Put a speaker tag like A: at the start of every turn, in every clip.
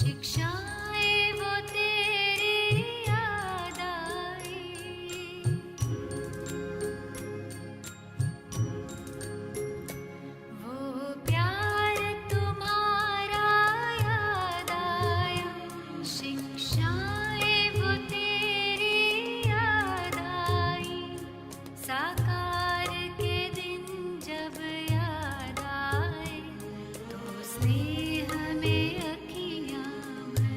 A: शिक्षाएं वो तेरी याद आई, वो प्यार तुम्हारा याद आया। शिक्षाएं वो तेरी याद आई, साकार के दिन जब याद आए तो स्नेह में अखियाँ भर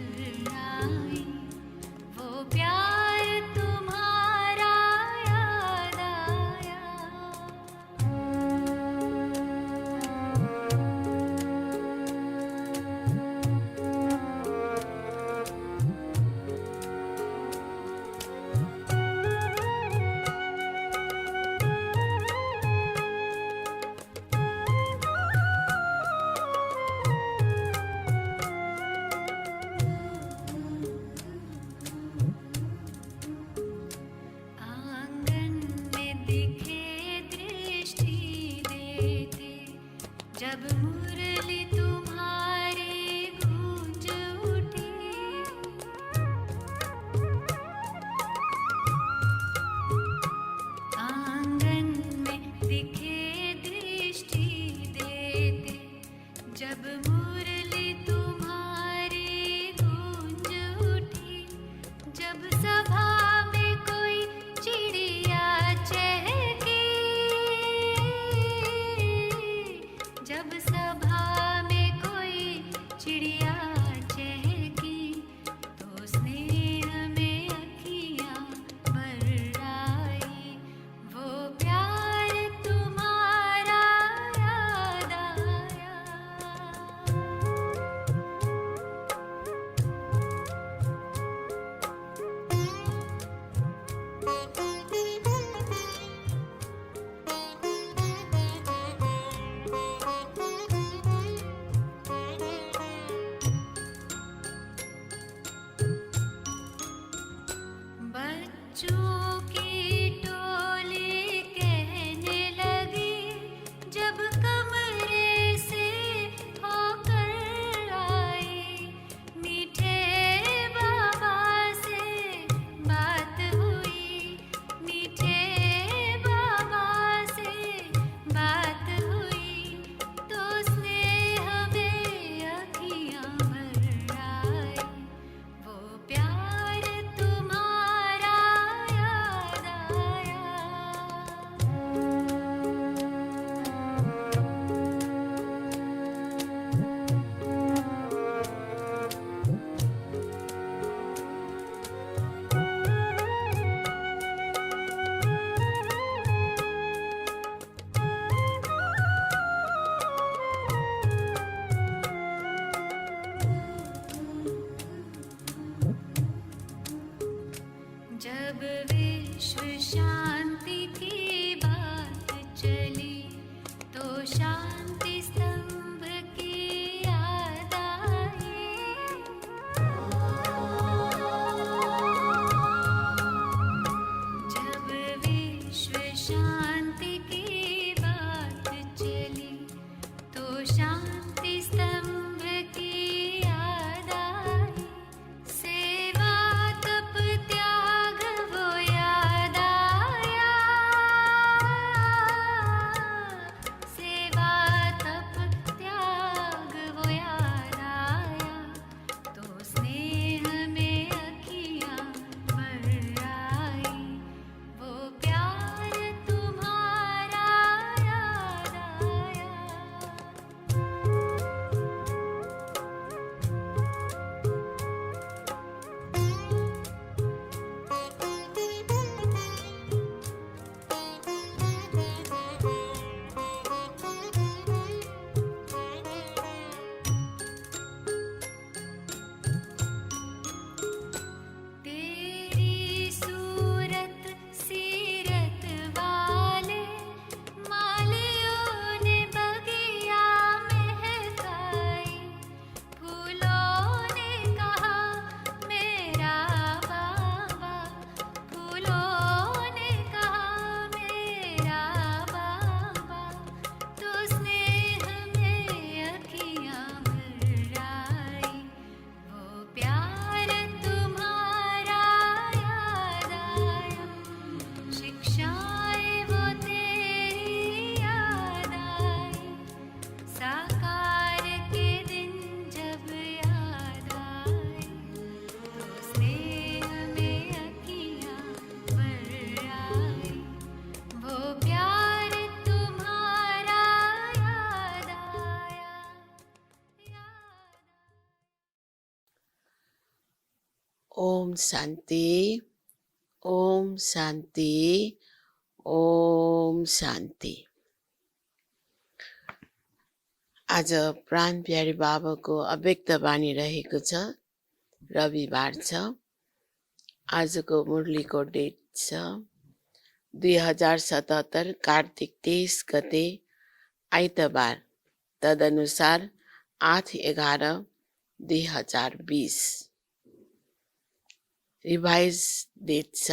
B: ओम शान्ति, ओम शान्ति, ओम शान्ति। आज प्राण प्यारे बाबाको अव्यक्त बानी रहेको छ। रविबार छ। आजको मुरलीको डेट छ 2077 कार्तिक 23 गते आइतबार, तदनुसार 8/11/2020। रिभाइज डेट छ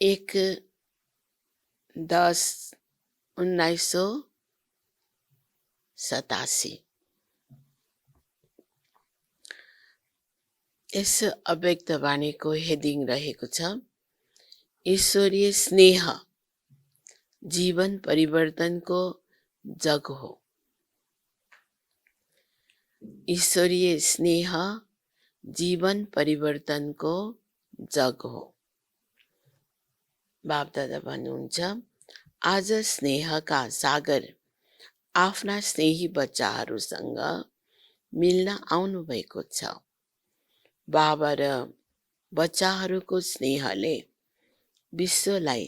B: 1/10/1987। यस अव्यक्त बानीको हेडिङ रहेको छ ईश्वरीय स्नेह जीवन परिवर्तनको जग हो। ईश्वरीय स्नेह जीवन परिवर्तनको जग हो। बापदादा भन्नुहुन्छ, आज स्नेहका सागर आफ्ना स्नेही बच्चाहरूसँग मिल्न आउनु भएको छ। बाबा र बच्चाहरूको स्नेहले विश्वलाई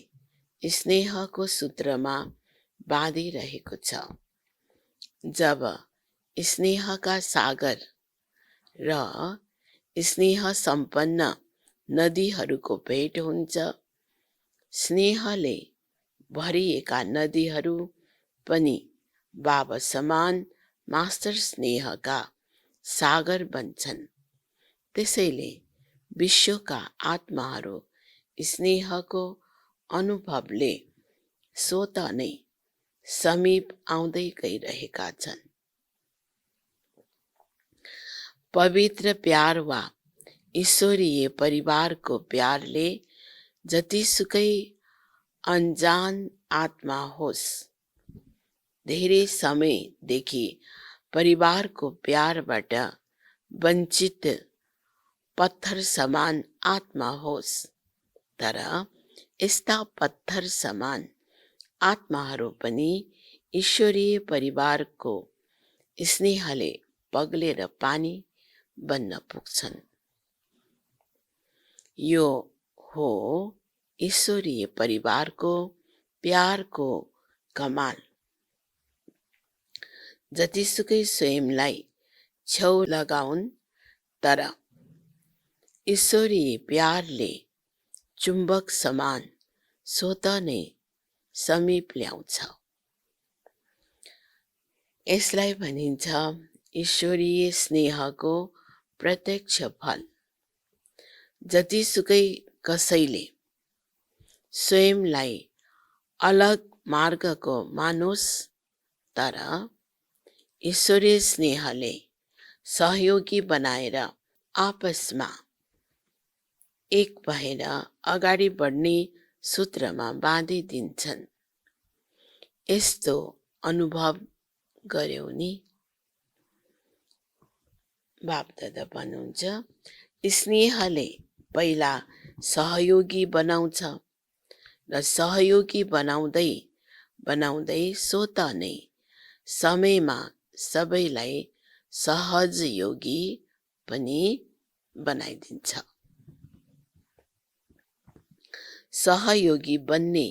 B: स्नेहको सूत्रमा बाँधिरहेको छ। जब स्नेहका सागर र स्नेह सम्पन्न नदीहरूको भेट हुन्छ, स्नेहले भरिएका नदीहरू पनि बाबा समान मास्टर स्नेहका सागर बन्छन्। त्यसैले विश्वका आत्माहरू स्नेहको अनुभवले स्वत नै समीप आउँदै गइरहेका छन्। पवित्र प्यार वा ईश्वरीय परिवारको प्यारले जतिसुकै अनजान आत्मा होस्, धेरै समयदेखि परिवारको प्यारबाट वञ्चित पत्थर समान आत्मा होस्, तर यस्ता पत्थर समान आत्माहरू पनि ईश्वरीय परिवारको स्नेहले पग्लेर पानी बन्न पुग्छन्। यो हो ईश्वरीय परिवारको प्यारको कमाल। जतिसुकै स्वयंलाई छेउ लगाउन्, तर ईश्वरीय प्यारले चुम्बक समान स्वत नै समीप ल्याउँछ। यसलाई भनिन्छ ईश्वरीय स्नेहको प्रत्यक्ष फल। जतिसुकै कसैले स्वयंलाई अलग मार्गको मानोस्, तर ईश्वरीय स्नेहले सहयोगी बनाएर आपसमा एक भएर अगाडि बढ्ने सूत्रमा बाँधिदिन्छन्। यस्तो अनुभव गर्यौ नि? बापदादा भन्नुहुन्छ, स्नेहले पहिला सहयोगी बनाउँछ र सहयोगी बनाउँदै बनाउँदै स्वत नै समयमा सबैलाई सहज योगी पनि बनाइदिन्छ। सहयोगी बन्ने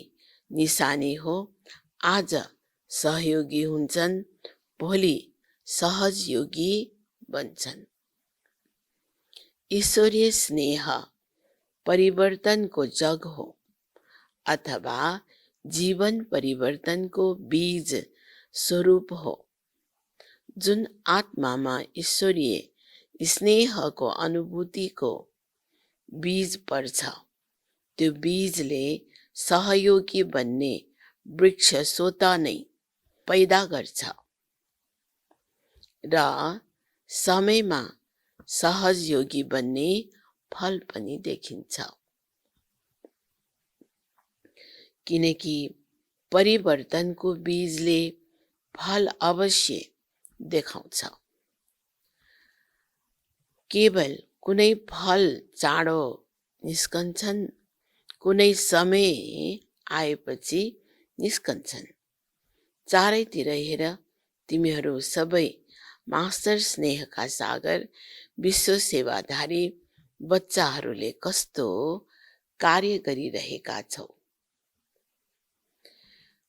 B: निशानी हो आज सहयोगी हुन्छन्, भोलि सहज योगी बन्छन्। ईश्वरीय स्नेह परिवर्तनको जग हो अथवा जीवन परिवर्तनको बीज स्वरूप हो। जुन आत्मामा ईश्वरीय स्नेहको अनुभूतिको बीज पर्छ, त्यो बीजले सहयोगी बन्ने वृक्ष स्वत नै पैदा गर्छ र समयमा सहज योगी बन्ने फल पनि देखिन्छ। किनकि परिवर्तनको बीजले फल अवश्य देखाउँछ। केवल कुनै फल चाँडो निस्कन्छन्, कुनै समय आएपछि निस्कन्छन्। चारैतिर हेर, तिमीहरू सबै मास्टर स्नेहका सागर, विश्व सेवाधारी बच्चाहरूले कस्तो कार्य गरिरहेका छौ।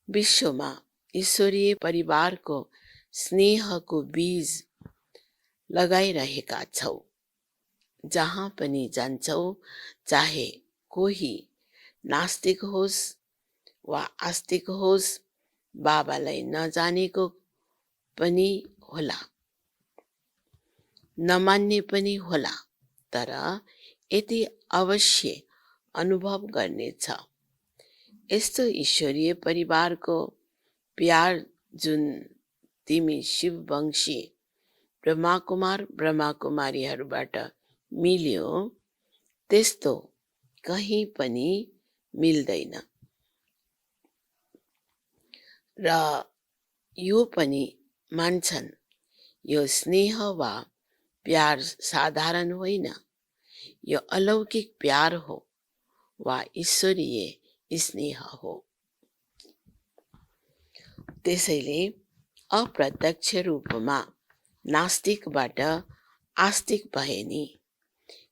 B: विश्वमा ईश्वरीय परिवारको स्नेहको बीज लगाइरहेका छौ। जहाँ पनि जान्छौ, चाहे कोही नास्तिक होस् वा आस्तिक होस्, बाबालाई नजानेको पनि होला, नमान्ने पनि होला, तर यति अवश्य अनुभव गर्नेछ, यस्तो ईश्वरीय परिवारको प्यार जुन तिमी शिववंशी ब्रह्माकुमार ब्रह्माकुमारीहरूबाट मिल्यो, त्यस्तो कहीँ पनि मिल्दैन। र यो पनि मान्छन्, यो स्नेह वा प्यार साधारण होइन, यो अलौकिक प्यार हो वा ईश्वरीय स्नेह हो। त्यसैले अप्रत्यक्ष रूपमा नास्तिकबाट आस्तिक भए नि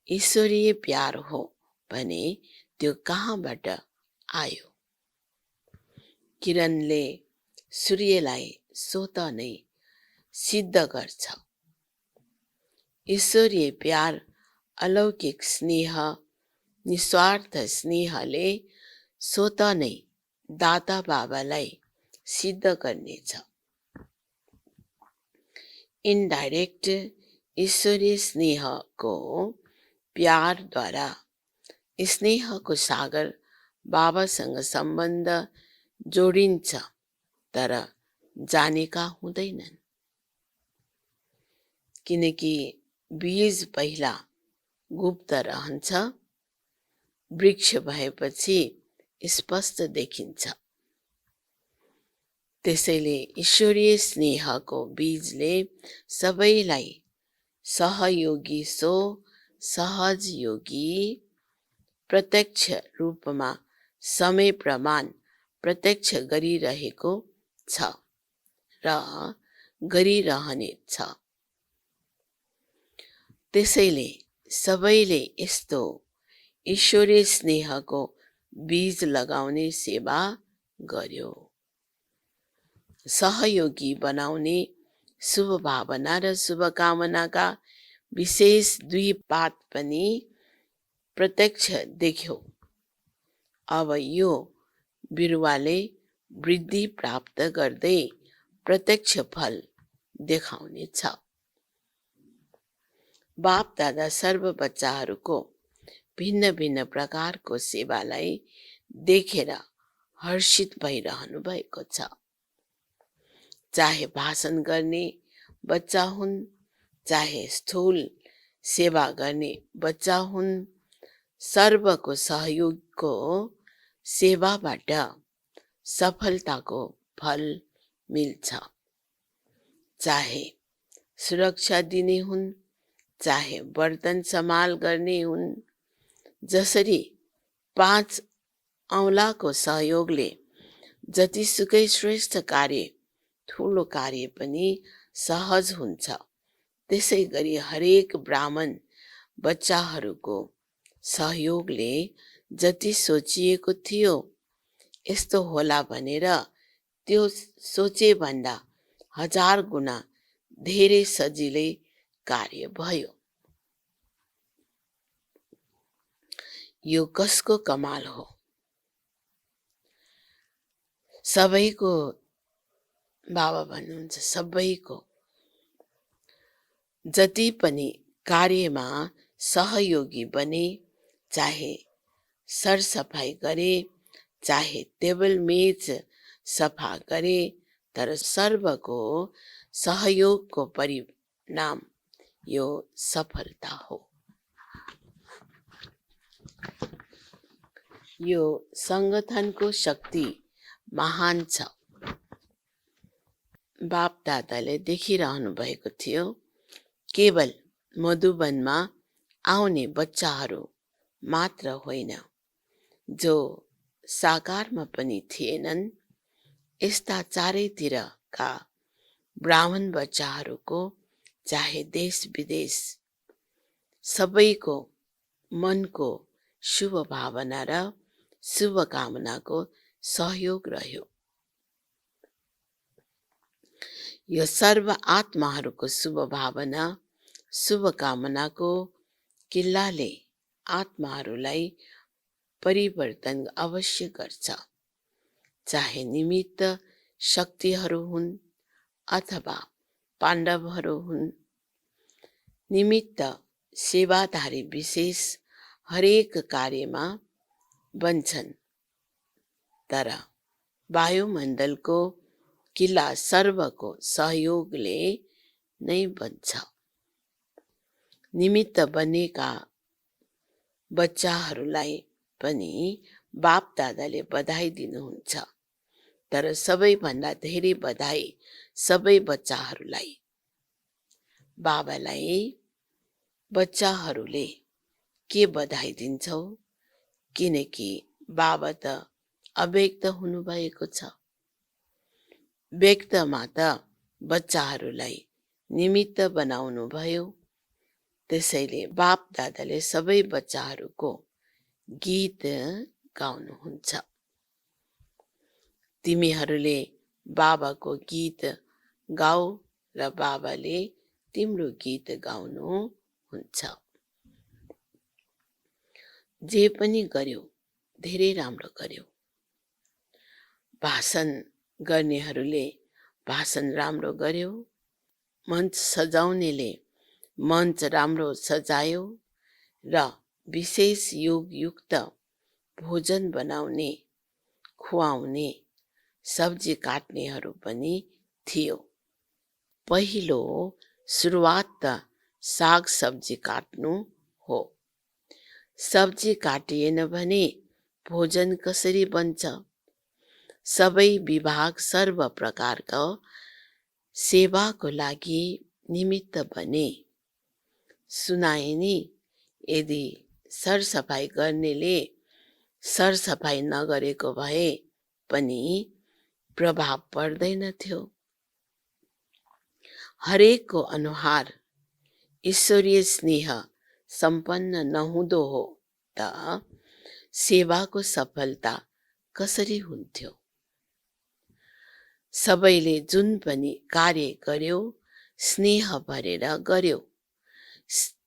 B: ईश्वरीय प्यार हो भने त्यो कहाँबाट आयो? किरणले सूर्यलाई स्वत नै सिद्ध गर्छ। ईश्वरीय प्यार, अलौकिक स्नेह, निस्वार्थ स्नेहले स्वत नै दाता बाबालाई सिद्ध गर्नेछ। इनडाइरेक्ट ईश्वरीय स्नेहको प्यारद्वारा स्नेहको सागर बाबासँग सम्बन्ध जोडिन्छ, तर जानेका हुँदैनन्। किनकि बीज पहिला गुप्त रहन्छ, वृक्ष भएपछि स्पष्ट देखिन्छ। त्यसैले ईश्वरीय स्नेहको बीजले सबैलाई सहयोगी सो सहज योगी प्रत्यक्ष रूपमा समय प्रमाण प्रत्यक्ष गरिरहेको छ र गरिरहने छ। त्यसैले सबैले यस्तो ईश्वरीय स्नेहको बीज लगाउने सेवा गर्यो। सहयोगी बनाउने शुभ भावना र शुभकामनाका विशेष 2 पात पनि प्रत्यक्ष देख्यो। अब यो बिरुवाले वृद्धि प्राप्त गर्दै प्रत्यक्ष फल देखाउने छ। बाप दादा सर्व बच्चाहरूको भिन्न भिन्न प्रकारको सेवालाई देखेर हर्षित भइरहनु भएको छ। चाहे भाषण गर्ने बच्चा हुन्, चाहे स्थूल सेवा गर्ने बच्चा हुन्, सर्वको सहयोगको सेवाबाट सफलताको फल मिल्छ। चाहे सुरक्षा दिने हुन्, चाहे बर्तन सम्हाल गर्ने हुन्, जसरी 5 औँलाको सहयोगले जतिसुकै श्रेष्ठ कार्य, ठुलो कार्य पनि सहज हुन्छ, त्यसै गरी हरेक ब्राह्मण बच्चाहरूको सहयोगले जति सोचिएको थियो यस्तो होला भनेर त्यो सोचे भन्दा 1000 गुणा धेरै सजिलै कार्य भयो। यो कसको कमाल हो? सबैको बाबा भन्नुहुन्छ, सबैको। जति पनि कार्यमा सहयोगी बने, चाहे सरसफाई गरे, चाहे टेबल मेज सफा गरे, तर सर्वको सहयोगको परिणाम यो सफलता हो। यो संगठनको शक्ति महान छ। बाप दादाले देखिरहनु भएको थियो, केवल मधुबनमा आउने बच्चाहरू मात्र होइन, जो साकारमा पनि थिएनन्, यस्ता चारैतिरका ब्राह्मण बच्चाहरूको, चाहे देश विदेश, सबैको मनको शुभ भावना र शुभकामनाको सहयोग रह्यो। यो सर्व आत्माहरूको शुभ भावना शुभकामनाको किल्लाले आत्माहरूलाई परिवर्तन अवश्य गर्छ, चाहे निमित्त शक्तिहरू हुन् अथवा पाण्डवहरू हुन्। निमित्त सेवाधारी विशेष हरेक कार्यमा बन्छन्, तर वायुमण्डलको किल्ला सर्वको सहयोगले नै बन्छ। निमित्त बनेका बच्चाहरूलाई पनि बाप दादाले बधाई दिनुहुन्छ, तर सबैभन्दा धेरै बधाई सबै बच्चाहरूलाई। बाबालाई बच्चाहरूले के बधाई दिन्छौ, किनकि बाबा त अव्यक्त हुनुभएको छ। व्यक्तमा त बच्चाहरूलाई निमित्त बनाउनु भयो, त्यसैले बाप दादाले सबै बच्चाहरूको गीत गाउनुहुन्छ। तिमीहरूले बाबाको गीत गाऊ र बाबाले तिम्रो गीत गाउनु हुन्छ। जे पनि गर्यो धेरै राम्रो गर्यो। भाषण गर्नेहरूले भाषण राम्रो गर्यो, मञ्च सजाउनेले मञ्च राम्रो सजायो र विशेष योगयुक्त भोजन बनाउने खुवाउने सब्जी काट्नेहरू पनि थियो। पहिलो सुरुवात त साग सब्जी काट्नु हो। सब्जी काटिएन भने भोजन कसरी बन्छ? सबै विभाग सर्व प्रकारका सेवाको लागि निमित्त बने। सुनाए नि, यदि सरसफाइ गर्नेले सरसफाइ नगरेको भए पनि प्रभाव पर्दैनथ्यो। हरेकको अनुहार ईश्वरीय स्नेह सम्पन्न नहुँदो हो त सेवाको सफलता कसरी हुन्थ्यो? सबैले जुन पनि कार्य गर्यो स्नेह भरेर गर्यो,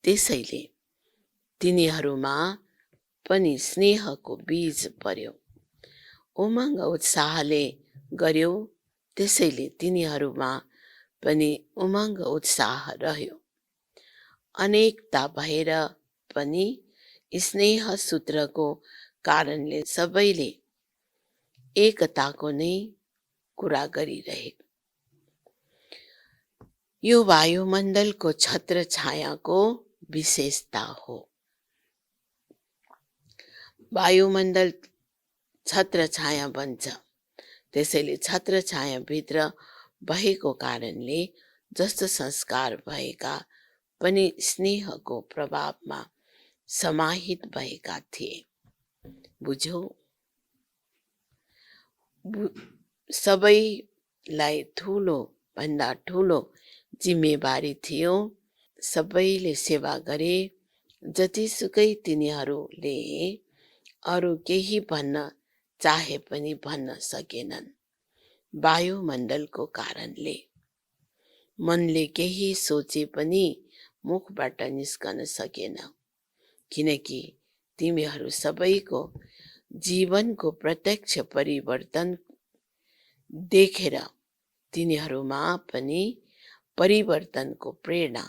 B: त्यसैले तिनीहरूमा पनि स्नेहको बीज पर्यो। उमङ्ग उत्साहले गर्यो, त्यसैले तिनीहरूमा पनि उमङ्ग उत्साह रह्यो। अनेकता भएर पनि स्नेह सूत्रको कारणले सबैले एकताको नै कुरा गरिरहे। यो वायुमण्डलको छत्र छायाको विशेषता हो। वायुमण्डल छत्र छाया बन्छ, त्यसैले छत्र छाया भित्र भएको कारणले जस्तो संस्कार भएका पनि स्नेहको प्रभावमा समाहित भएका थिए। बुझ्यौ? सबैलाई ठुलो भन्दा ठुलो जिम्मेवारी थियो। सबैले सेवा गरे, जतिसुकै तिनीहरूले अरू केही भन्न चाहे पनि भन्न सकेनन्। वायुमण्डलको कारणले मनले केही सोचे पनि मुखबाट निस्कन सकेन, किनकि तिमीहरू सबैको जीवनको प्रत्यक्ष परिवर्तन देखेर तिनीहरूमा पनि परिवर्तनको प्रेरणा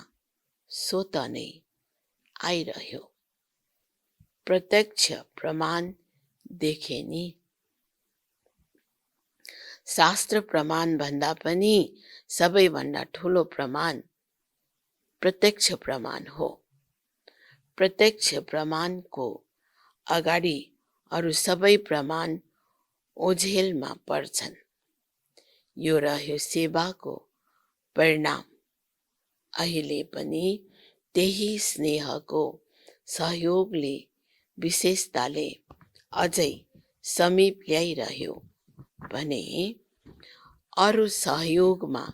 B: स्वत नै आइरह्यो। प्रत्यक्ष प्रमाण देखे नि। शास्त्र प्रमाण भन्दा पनि सबैभन्दा ठुलो प्रमाण प्रत्यक्ष प्रमाण हो। प्रत्यक्ष प्रमाणको अगाडि अरू सबै प्रमाण ओझेलमा पर्छन्। यो रह्यो सेवाको परिणाम। अहिले पनि त्यही स्नेहको सहयोगले विशेषताले अझै समीप ल्याइरह्यो भने अरू सहयोगमा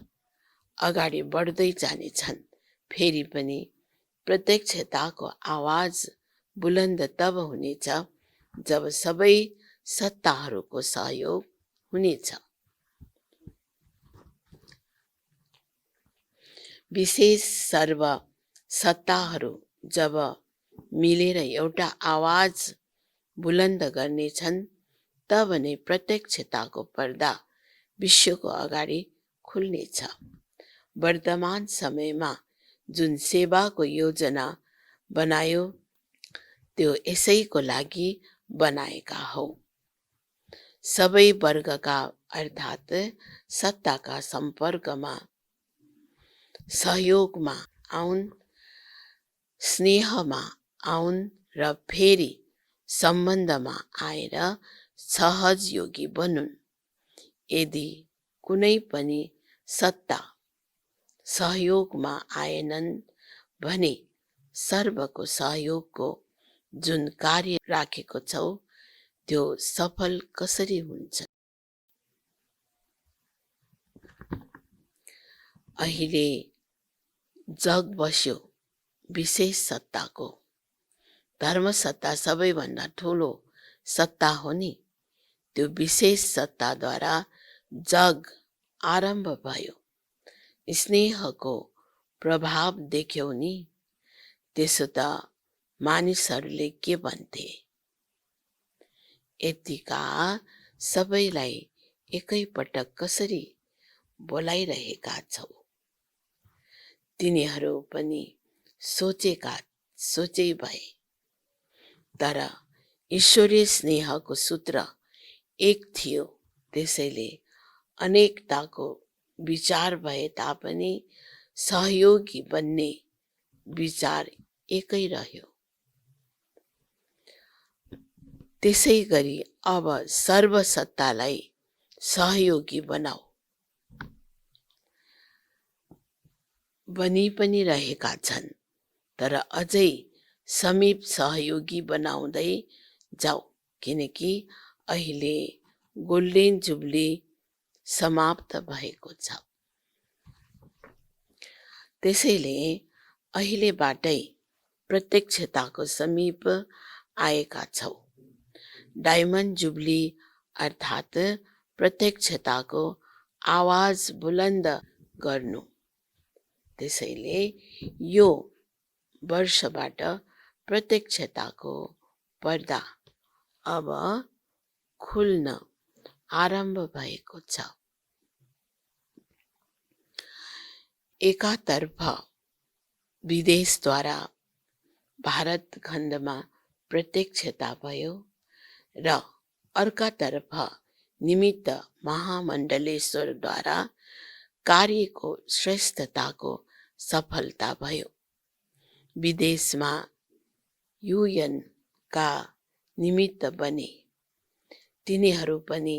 B: अगाडि बढ्दै जानेछन्। फेरि पनि प्रत्यक्षताको आवाज बुलन्द तब हुनेछ जब सबै सत्ताहरूको सहयोग हुनेछ। विशेष सर्व सत्ताहरू जब मिलेर एउटा आवाज बुलन्द गर्नेछन् तब नै प्रत्यक्षताको पर्दा विश्वको अगाडि खुल्नेछ। वर्तमान समयमा जुन सेवाको योजना बनायो त्यो यसैको लागि बनाएका हौ। सबै वर्गका अर्थात् सत्ताका सम्पर्कमा सहयोगमा आउन्, स्नेहमा आउन् र फेरि सम्बन्धमा आएर सहजयोगी बनुन्। यदि कुनै पनि सत्ता सहयोगमा आएनन् भने सर्वको सहयोगको जुन कार्य राखेको छौ त्यो सफल कसरी हुन्छ? अहिले जग बस्यो विशेष सत्ताको। धर्मसत्ता सबैभन्दा ठुलो सत्ता हो नि। त्यो विशेष सत्ताद्वारा जग आरम्भ भयो। स्नेहको प्रभाव देख्यौ नि। त्यसो त मानिसहरूले के भन्थे? यतिका सबैलाई एकैपटक कसरी बोलाइरहेका छौ? तिनीहरू पनि सोचै भए। तर ईश्वरीय स्नेहको सूत्र एक थियो, त्यसैले अनेकताको विचार भए तापनि सहयोगी बन्ने विचार एकै रह्यो। त्यसै गरी अब सर्वसत्तालाई सहयोगी बनाऊ। बनी पनि रहेका छन्, तर अझै समीप सहयोगी बनाउँदै जाऊ, किनकि अहिले गोल्डेन जुब्ली समाप्त भएको छ। त्यसैले अहिलेबाटै प्रत्यक्षताको समीप आएका छौ। डायमन्ड जुब्ली अर्थात् प्रत्यक्षताको आवाज बुलन्द गर्नु। त्यसैले यो वर्षबाट प्रत्यक्षताको पर्दा अब खुल्न आरम्भ भएको छ। एकातर्फ विदेशद्वारा भारत खण्डमा प्रत्यक्षता भयो र अर्कातर्फ निमित्त महामण्डलेश्वरद्वारा कार्यको श्रेष्ठताको सफलता भयो। विदेशमा UN का निमित्त बने। तिनीहरू पनि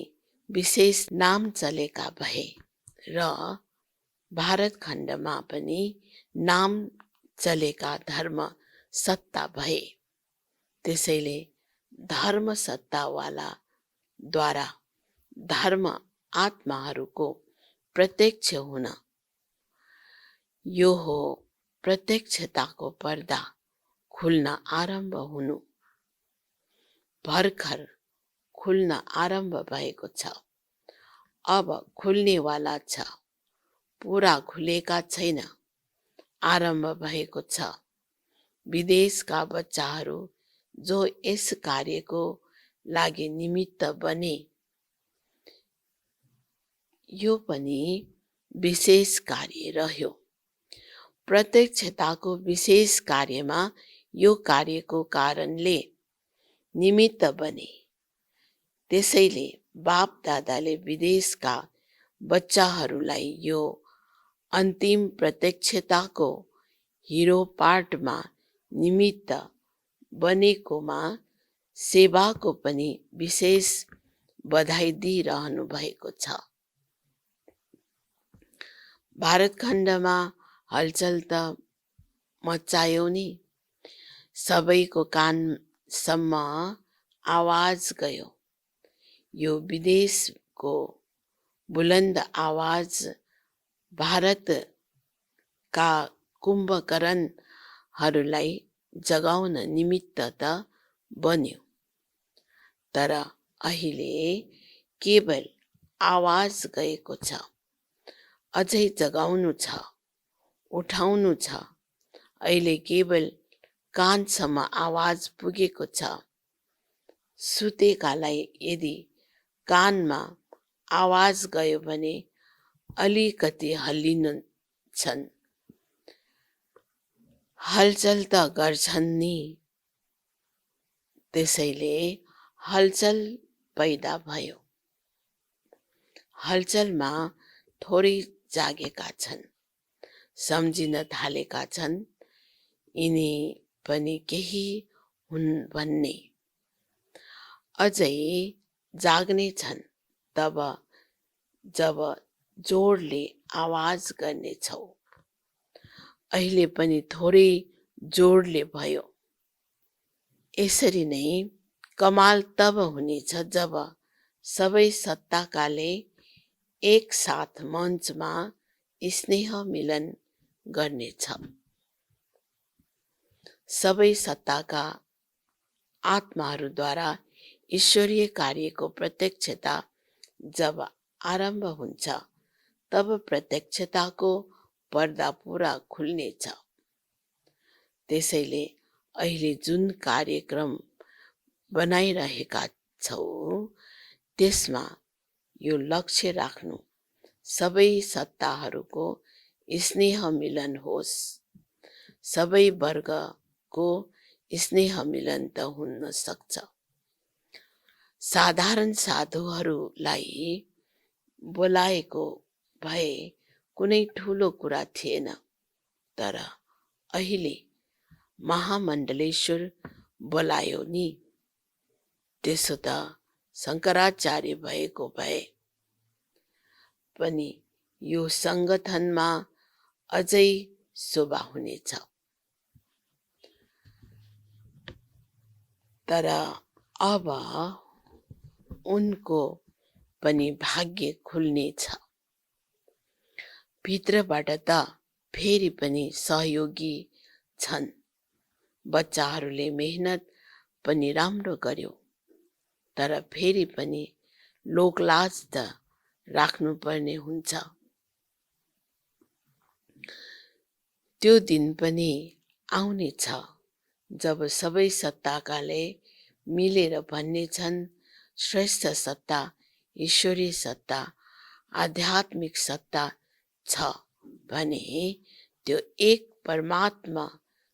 B: विशेष नाम चलेका भए र भारत खण्डमा पनि नाम चलेका धर्म सत्ता भए। त्यसैले धर्म सत्तावाला द्वारा धर्म आत्माहरूको प्रत्यक्ष हुन, यो हो प्रत्यक्षताको पर्दा खुल्न आरम्भ हुनु। भर्खर खुल्न आरम्भ भएको छ। अब खुल्नेवाला छ। पुरा खुलेका छैन, आरम्भ भएको छ। विदेशका बच्चाहरू जो यस कार्यको लागि निमित्त बने, यो पनि विशेष कार्य रह्यो। प्रत्यक्षताको विशेष कार्यमा यो कार्यको कारणले निमित्त बने। त्यसैले बाप दादाले विदेशका बच्चाहरूलाई यो अन्तिम प्रत्यक्षताको हिरो पार्टमा निमित्त बनेकोमा सेवाको पनि विशेष बधाई दिइरहनु भएको छ। भारत खण्डमा हलचल त मचायो नि। सबैको कानसम्म आवाज गयो। यो विदेशको बुलन्द आवाज भारतका कुम्भकरणहरूलाई जगाउन निमित्त त बन्यो, तर अहिले केवल आवाज गएको छ। अझै जगाउनु छ, उठाउनु छ। अहिले केवल कानसम्म आवाज पुगेको छ। सुतेकालाई यदि कानमा आवाज गयो भने अलिकति हल्लिन्छन्, हलचल त गर्छन् नि। त्यसैले हलचल पैदा भयो। हलचलमा थोरै जागेका छन्, सम्झिन थालेका छन् यिनी पनि केही हुन् भन्ने। अझै जाग्ने छन् तब जब जोडले आवाज गर्नेछौ। अहिले पनि थोरै जोडले भयो। यसरी नै कमाल तब हुनेछ जब सबै सत्ताकाले एकसाथ मञ्चमा स्नेह मिलन गर्नेछ। सबै सत्ताका आत्माहरूद्वारा ईश्वरीय कार्यको प्रत्यक्षता जब आरम्भ हुन्छ तब प्रत्यक्षताको पर्दा पुरा खुल्नेछ। त्यसैले अहिले जुन कार्यक्रम बनाइरहेका छौ त्यसमा यो लक्ष्य राख्नु, सबै सत्ताहरूको स्नेह मिलन होस्। सबै वर्गको स्नेह मिलन त हुन सक्छ। साधारण साधुहरूलाई बोलाएको भए कुनै ठुलो कुरा थिएन, तर अहिले महामण्डलेश्वर बोलायो नि। त्यसो त शङ्कराचार्य भएको भए पनि यो सङ्गठनमा अझै शोभा हुनेछ। तर अब उनको पनि भाग्य खुल्नेछ। भित्रबाट त फेरि पनि सहयोगी छन्। बच्चाहरूले मेहनत पनि राम्रो गर्यो, तर फेरि पनि लोकलाज त राख्नुपर्ने हुन्छ। त्यो दिन पनि आउनेछ जब सबै सत्ताकाले मिलेर भन्नेछन्, श्रेष्ठ सत्ता ईश्वरीय सत्ता, आध्यात्मिक सत्ता छ भने त्यो एक परमात्मा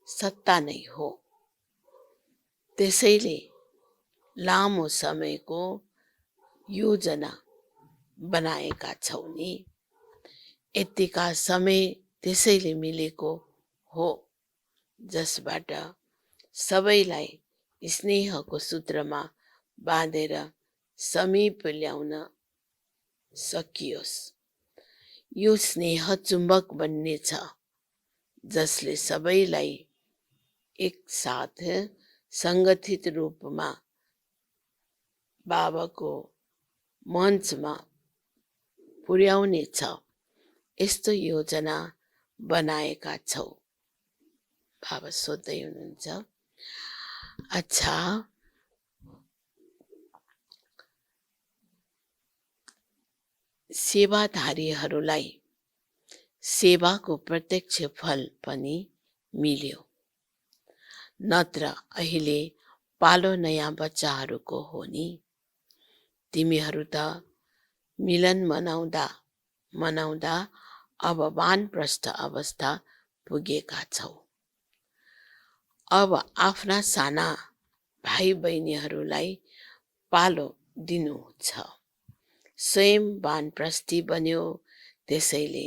B: सत्ता नै हो। त्यसैले लामो समयको योजना बनाएका छौ नि। यतिका समय त्यसैले मिलेको हो जसबाट सबैलाई स्नेहको सूत्रमा बाँधेर समीप ल्याउन सकियोस्। यो स्नेह चुम्बक बन्नेछ जसले सबैलाई एकसाथ सङ्गठित रूपमा बाबाको मञ्चमा पुर्याउनेछ। यस्तो योजना बनाएका छौ। बाबा सोध्दै हुनुहुन्छ, अच्छा सेवाधारीहरूलाई सेवाको प्रत्यक्ष फल पनि मिल्यो, नत्र अहिले पालो नयाँ बच्चाहरूको हो नि। तिमीहरू त मिलन मनाउँदा अब वानप्रस्थ अवस्था पुगेका छौ। अब आफ्ना साना भाइ बहिनीहरूलाई पालो दिनु छ। स्वयं वानप्रस्थी बन्यो, त्यसैले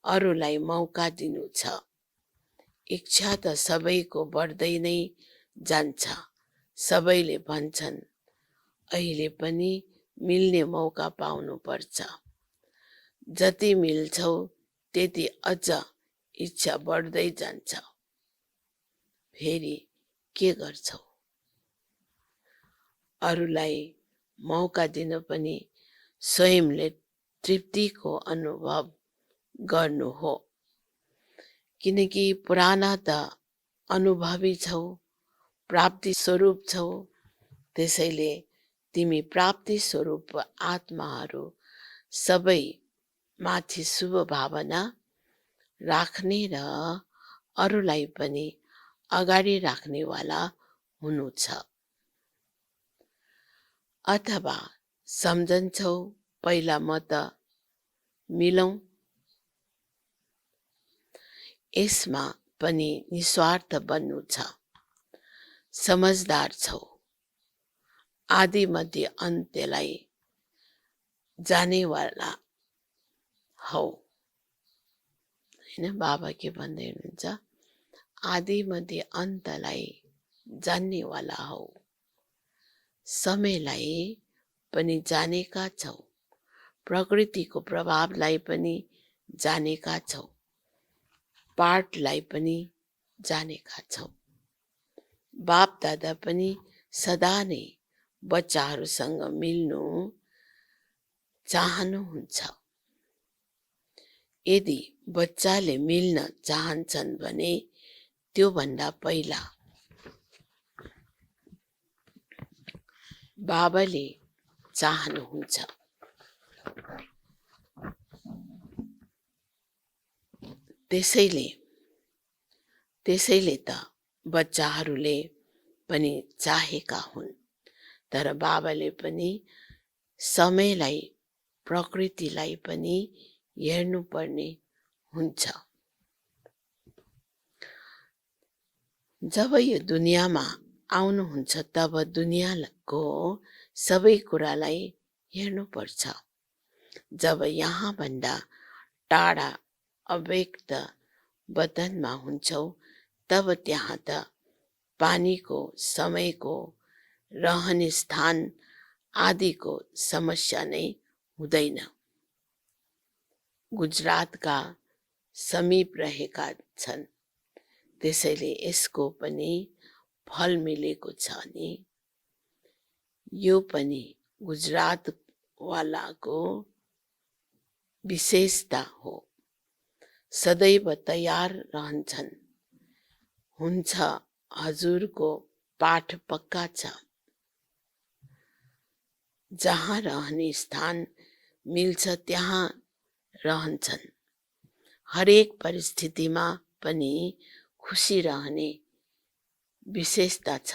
B: अरूलाई मौका दिनु छ। इच्छा त सबैको बढ्दै नै जान्छ। सबैले भन्छन् अहिले पनि मिल्ने मौका पाउनु पर्छ। जति मिल्छौ त्यति अझ इच्छा बढ्दै जान्छ। फेरि के गर्छौ? अरूलाई मौका दिन पनि स्वयंले तृप्तिको अनुभव गर्नु हो, किनकि पुराना त अनुभवी छौ, प्राप्ति स्वरूप छौ। त्यसैले तिमी प्राप्ति स्वरूप आत्माहरू सबै माथि शुभ भावना राख्ने र अरूलाई पनि अगाडि राख्नेवाला हुनु छ। अथवा सम्झन्छौ पहिला म त मिलौँ, यसमा पनि निस्वार्थ बन्नु छ। समझदार छौ, आदि मध्य अन्त्यलाई जानेवाला हौ। होइन, बाबा के भन्दै हुनुहुन्छ, आदि मध्य अन्तलाई जान्नेवाला हौ। समयलाई पनि जानेका छौ, प्रकृतिको प्रभावलाई पनि जानेका छौ, पाठलाई पनि जानेका छौ। बाप दादा पनि सदा नै बच्चाहरूसँग मिल्नु चाहनुहुन्छ। यदि बच्चाले मिल्न चाहन्छन् भने त्योभन्दा पहिला बाबाले चाहनुहुन्छ। त्यसैले त बच्चाहरूले पनि चाहेका हुन्। तर बाबाले पनि समयलाई, प्रकृतिलाई पनि हेर्नुपर्ने हुन्छ। जब यो दुनियाँमा आउनुहुन्छ तब दुनियाँको सबै कुरालाई हेर्नुपर्छ। जब यहाँभन्दा टाढा अव्यक्त वतनमा हुन्छौ तब त्यहाँ त पानीको, समयको, रहने स्थान आदिको समस्या नै हुँदैन। गुजरातका समीप रहेका छन्, त्यसैले यसको पनि फल मिलेको छ नि। यो पनि गुजरातवालाको विशेषता हो। सदैव तयार रहन्छन्। हुन्छ, हजुरको पाठ पक्का छ। जहाँ रहने स्थान मिल्छ त्यहाँ रहन्छन्। हरेक परिस्थितिमा पनि खुसी रहने विशेषता छ।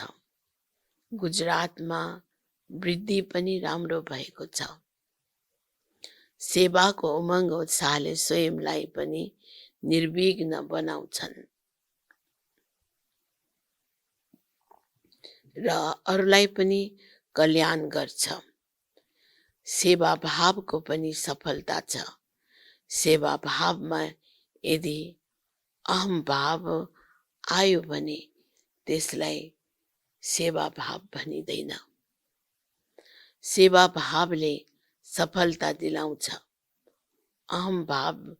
B: गुजरातमा वृद्धि पनि राम्रो भएको छ। सेवाको उमङ्ग उत्साहले स्वयंलाई पनि निर्विघ्न बनाउँछन् र अरूलाई पनि कल्याण गर्छ। सेवा भावको पनि सफलता छ। सेवा भावमा यदि अहम भाव आयो भने त्यसलाई सेवा भाव भनिँदैन। सेवा भावले सफलता दिलाउँछ। अहम भाव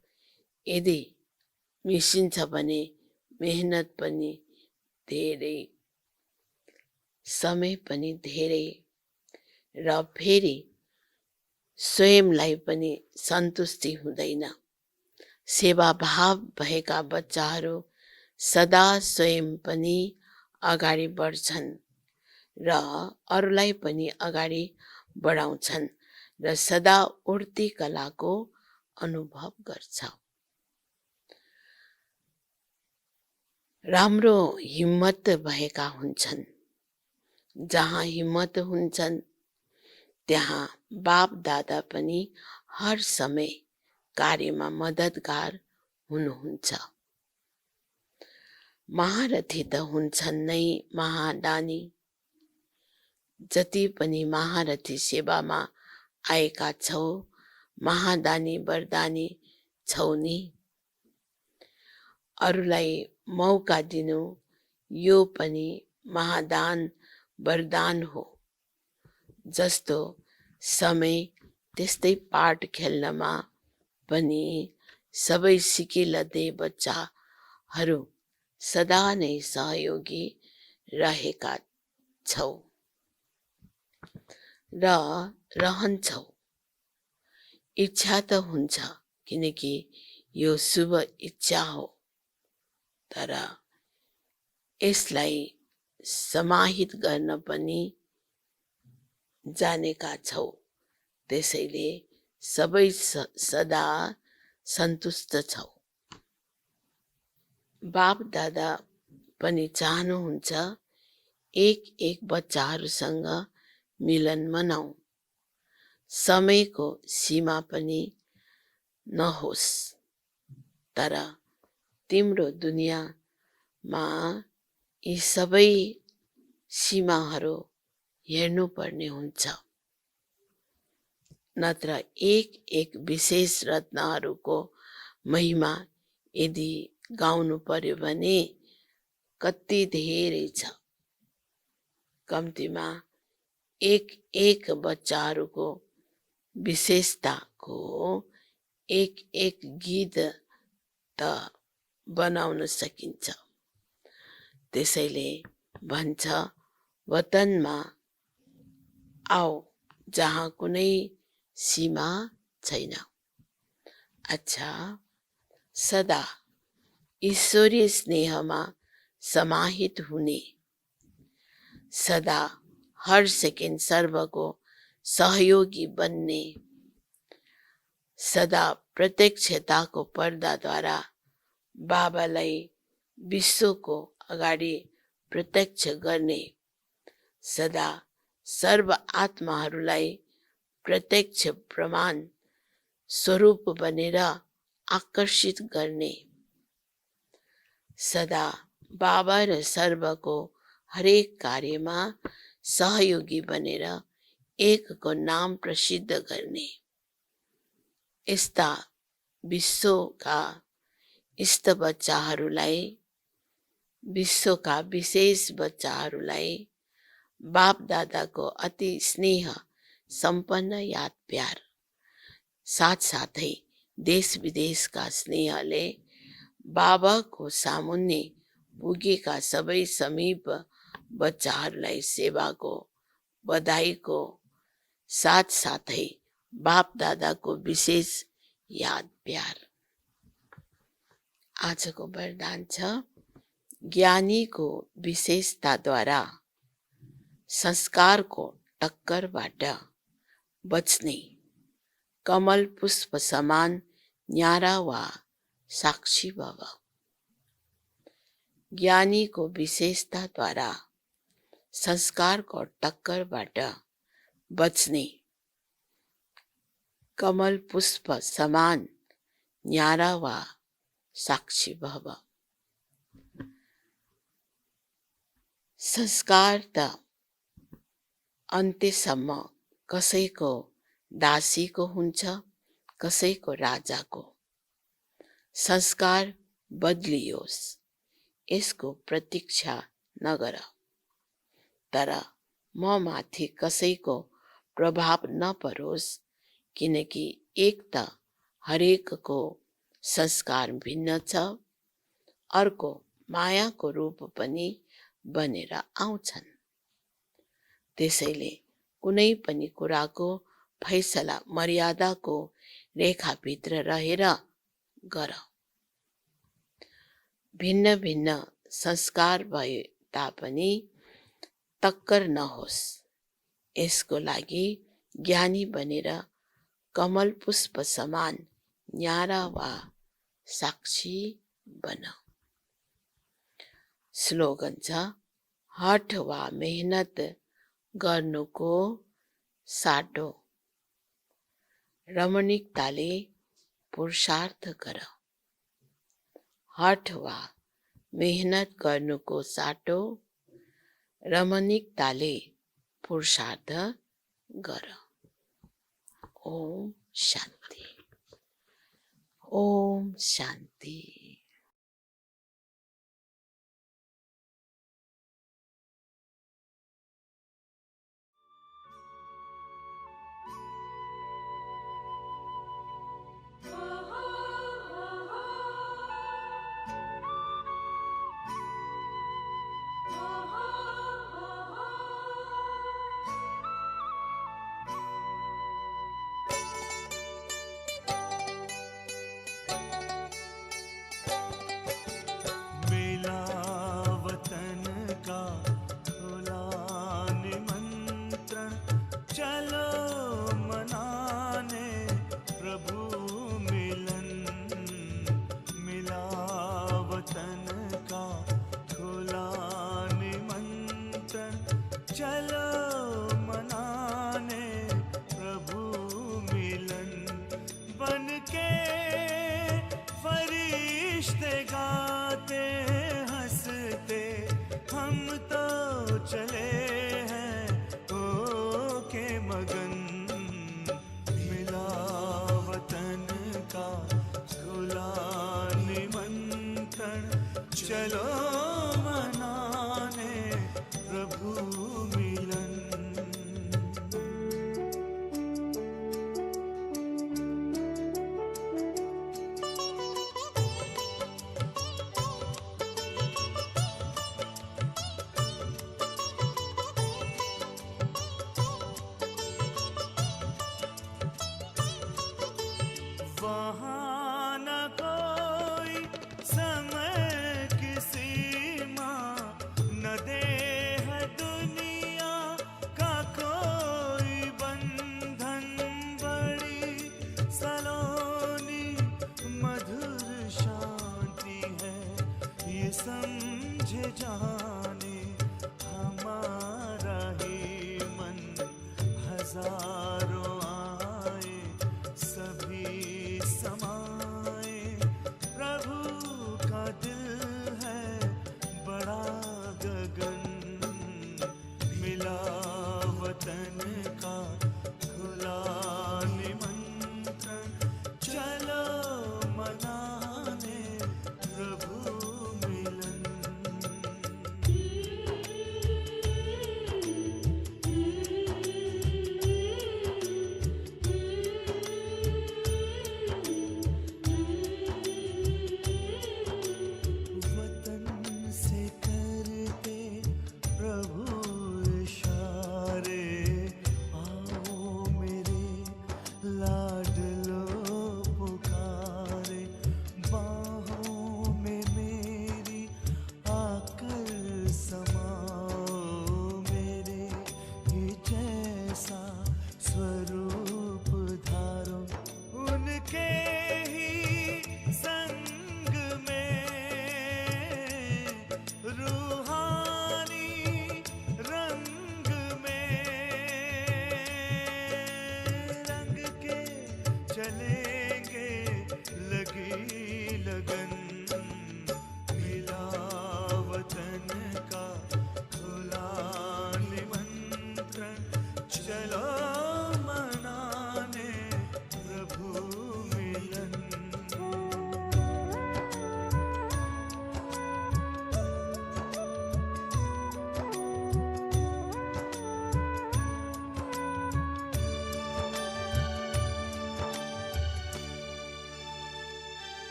B: यदि मिसिन्छ भने मेहनत पनि धेरै, समय पनि धेरै र फेरि स्वयंलाई पनि सन्तुष्टि हुँदैन। सेवा भाव भएका बच्चाहरू सदा स्वयं पनि अगाडि बढ्छन् र अरूलाई पनि अगाडि बढाउँछन् र सदा उड्ती कलाको अनुभव गर्छ। राम्रो हिम्मत भएका हुन्छन्। जहाँ हिम्मत हुन्छन् त्यहाँ बाप दादा पनि हर समय कार्यमा मद्दतगार हुनुहुन्छ। महारथी त हुन्छन् नै महादानी। जति पनि महारथी सेवामा आएका छौ, महादानी वरदानी छौ नि। अरूलाई मौका दिनु यो पनि महादान वरदान हो। जस्तो समय त्यस्तै पाठ खेल्नमा पनि सबै सिकिलदे बच्चाहरू सदा नै सहयोगी रहेका छौ र रहन्छौ। इच्छा त हुन्छ किनकि यो शुभ इच्छा हो। तर यसलाई समाहित गर्न पनि जानेका छौ। त्यसैले सबै सदा सन्तुष्ट छौ। बाप दादा पनि चाहनुहुन्छ एक एक बच्चाहरूसँग मिलन मनाऊ। समयको सीमा पनि नहोस्, तर तिम्रो दुनियाँमा यी सबै सीमाहरू हेर्नुपर्ने हुन्छ। नत्र एक एक विशेष रत्नहरूको महिमा यदि गाउनु पर्यो भने कति धेरै छ। कम्तीमा एक एक बच्चाहरूको विशेषताको एक एक गीत त बनाउन सकिन्छ। त्यसैले भन्छ वतनमा आओ जहाँ कुनै सीमा छैन। अच्छा, सदा ईश्वरीय स्नेहमा समाहित हुने, सदा हर सेकेन्ड सर्वको सहयोगी बन्ने, सदा प्रत्यक्षताको पर्दाद्वारा बाबालाई विश्वको अगाडि प्रत्यक्ष गर्ने, सदा सर्व आत्माहरूलाई प्रत्यक्ष प्रमाण स्वरूप बनेर आकर्षित गर्ने, सदा बाबा र सर्वको हरेक कार्यमा सहयोगी बनेर एकको नाम प्रसिद्ध गर्ने, यस्ता विश्वका इष्ट बच्चाहरूलाई, विश्वका विशेष बच्चाहरूलाई बाप दादाको अति स्नेह सम्पन्न याद प्यार, साथसाथै देश विदेशका स्नेहले बाबाको सामुन्ने पुगेका सबै समीप बच्चाहरूलाई सेवाको बधाईको साथसाथै बाप दादाको विशेष याद प्यार। आजको वरदान छ ज्ञानीको विशेषताद्वारा संस्कारको टक्करबाट बच्ने, कमल पुष्प समान न्यारा वा साक्षी भव। ज्ञानीको विशेषताद्वारा संस्कारको टक्करबाट बच्ने, कमल पुष्प समान न्यारा वा साक्षी भव। संस्कार त अन्त्यसम्म कसैको दासीको हुन्छ, कसैको राजाको। संस्कार बदलियोस् यसको प्रतीक्षा नगर, तर म माथि कसैको प्रभाव नपरोस्, किनकि एक त हरेकको संस्कार भिन्न छ, अर्को मायाको रूप पनि बनेर आउँछन्। त्यसैले कुनै पनि कुराको फैसला मर्यादाको रेखाभित्र रहेर गर। भिन्न भिन्न संस्कार भए तापनि टक्कर नहोस्, यसको लागि ज्ञानी बनेर कमल पुष्प समान न्यारा वा साक्षी बन। स्लोगन छ हठ वा मेहनत गर्नुको साटो, रमणीकताले पुरुषार्थ गर। हठ वा मेहनत गर्नुको साटो, रमणीकताले पुरुषार्थ गर। ओम शान्ति, ओम शान्ति।
C: मेला वतन चले हैं हो के मगन, मिला वतन का खुला निमंत्रण, चलो मनाने प्रभु मिलन। वहाँ न कोई समय की सीमा, न देह दुनिया का कोई बंधन, बड़ी सलोनी मधुर शांति है ये समझे जहाँ